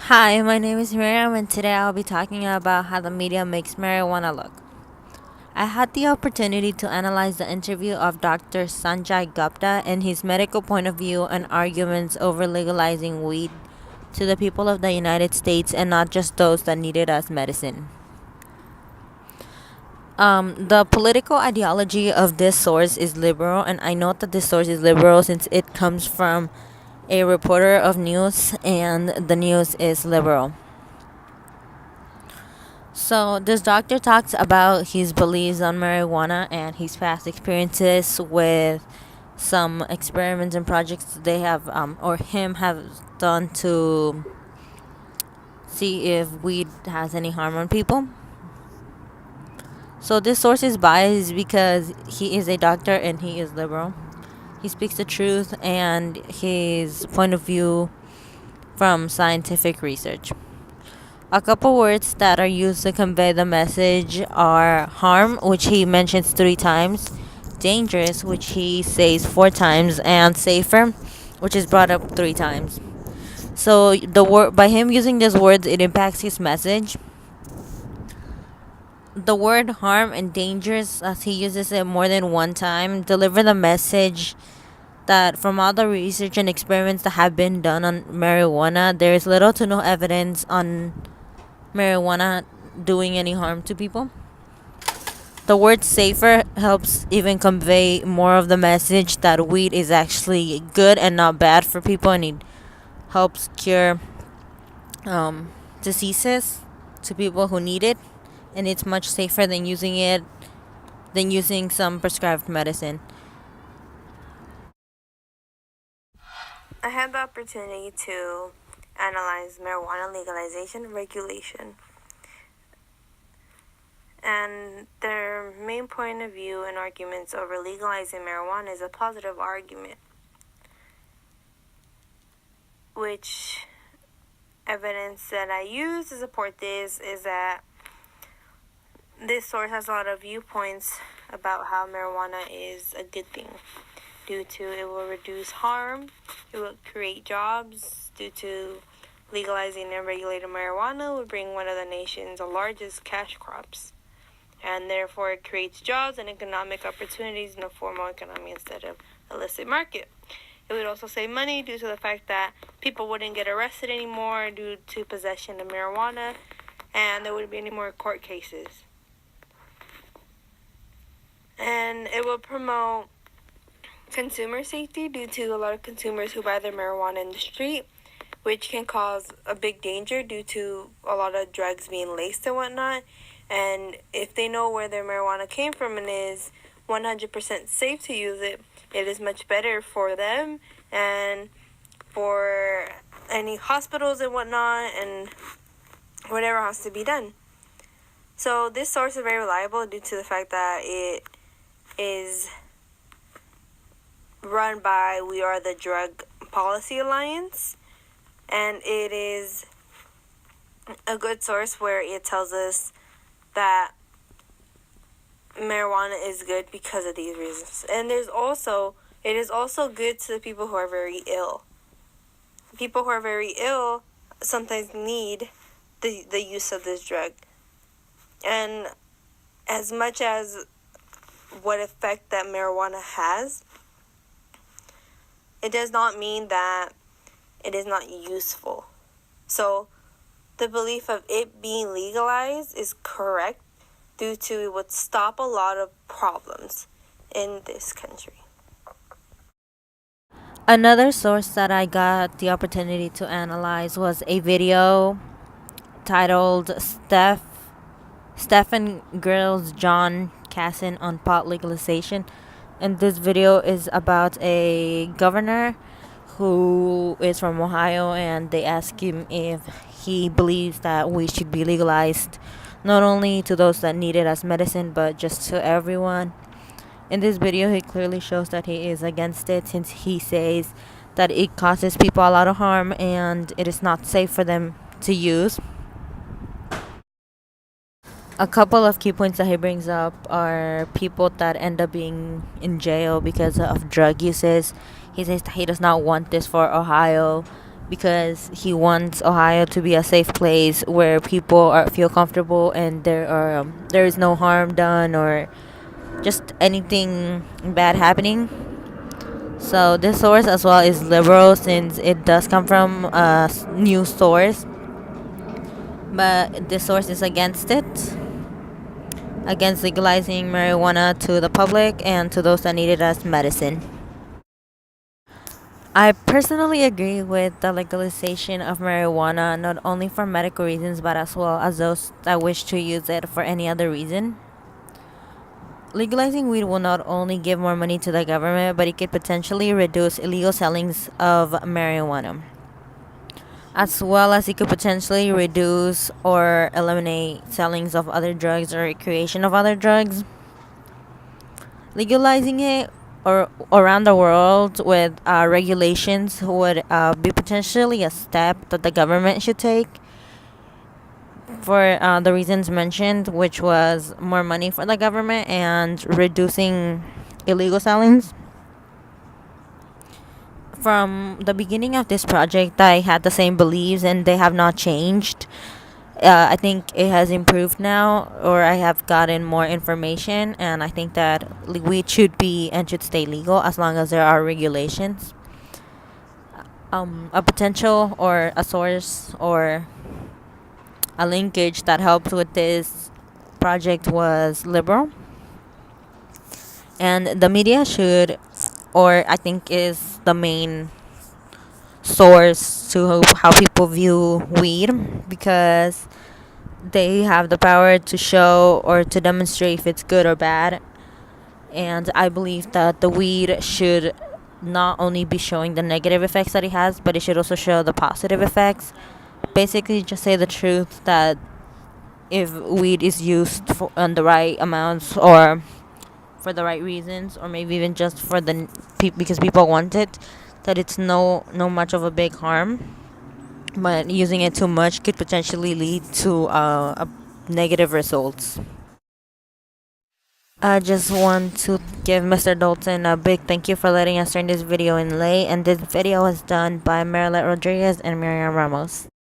Hi, my name is Miriam, and today I'll be talking about how the media makes marijuana look. I had the opportunity to analyze the interview of Dr. Sanjay Gupta and his medical point of view and arguments over legalizing weed to the people of the United States and not just those that need it as medicine. The political ideology of this source is liberal, and I note that this source is liberal since it comes from a reporter of news, and the news is liberal. So, this doctor talks about his beliefs on marijuana and his past experiences with some experiments and projects they have, or him have done to see if weed has any harm on people. So, this source is biased because he is a doctor and he is liberal. He speaks the truth and his point of view from scientific research. A couple words that are used to convey the message are harm, which he mentions 3 times, dangerous, which he says 4 times, and safer, which is brought up 3 times. So the word by him using these words, it impacts his message. The word harm and dangerous, as he uses it more than 1 time, deliver the message that from all the research and experiments that have been done on marijuana, there is little to no evidence on marijuana doing any harm to people. The word safer helps even convey more of the message that weed is actually good and not bad for people, and it helps cure diseases to people who need it, and it's much safer than using some prescribed medicine. I had the opportunity to analyze marijuana legalization regulation. And their main point of view and arguments over legalizing marijuana is a positive argument, which evidence that I use to support this is that this source has a lot of viewpoints about how marijuana is a good thing due to it will reduce harm, it will create jobs due to legalizing and regulating marijuana would bring one of the nation's largest cash crops, and therefore it creates jobs and economic opportunities in a formal economy instead of illicit market. It would also save money due to the fact that people wouldn't get arrested anymore due to possession of marijuana, and there wouldn't be any more court cases. And it will promote consumer safety due to a lot of consumers who buy their marijuana in the street, which can cause a big danger due to a lot of drugs being laced and whatnot. And if they know where their marijuana came from and is 100% safe to use it, it is much better for them and for any hospitals and whatnot and whatever has to be done. So this source is very reliable due to the fact that it is run by We Are the Drug Policy Alliance, and it is a good source where it tells us that marijuana is good because of these reasons. And it is also good to the people who are very ill. People who are very ill sometimes need the use of this drug. And as much as what effect that marijuana has, it does not mean that it is not useful. So the belief of it being legalized is correct due to it would stop a lot of problems in this country. Another source that I got the opportunity to analyze was a video titled Stephen Grills John Cassin on pot legalization. And this video is about a governor who is from Ohio, and they ask him if he believes that we should be legalized not only to those that need it as medicine but just to everyone. In this video, he clearly shows that he is against it since he says that it causes people a lot of harm and it is not safe for them to use. A couple of key points that he brings up are people that end up being in jail because of drug uses. He says that he does not want this for Ohio because he wants Ohio to be a safe place where people feel comfortable and there is no harm done or just anything bad happening. So this source as well is liberal since it does come from a news source, but this source is against it, against legalizing marijuana to the public and to those that need it as medicine. I personally agree with the legalization of marijuana not only for medical reasons but as well as those that wish to use it for any other reason. Legalizing weed will not only give more money to the government, but it could potentially reduce illegal sellings of marijuana, as well as it could potentially reduce or eliminate sellings of other drugs or creation of other drugs. Legalizing it or around the world with regulations would be potentially a step that the government should take for the reasons mentioned, which was more money for the government and reducing illegal sellings. From the beginning of this project, I had the same beliefs and they have not changed. I think it has improved now, or I have gotten more information, and I think that weed should be and should stay legal as long as there are regulations. A potential or a source or a linkage that helped with this project was liberal, and the media should, or I think is the main source to how people view weed, because they have the power to show or to demonstrate if it's good or bad. And I believe that the weed should not only be showing the negative effects that it has, but it should also show the positive effects. Basically, just say the truth that if weed is used in the right amounts or for the right reasons, or maybe even just for because people want it, that it's no much of a big harm. But using it too much could potentially lead to negative results. I just want to give Mr. Dalton a big thank you for letting us turn this video in late. And this video was done by Marilet Rodriguez and Miriam Ramos.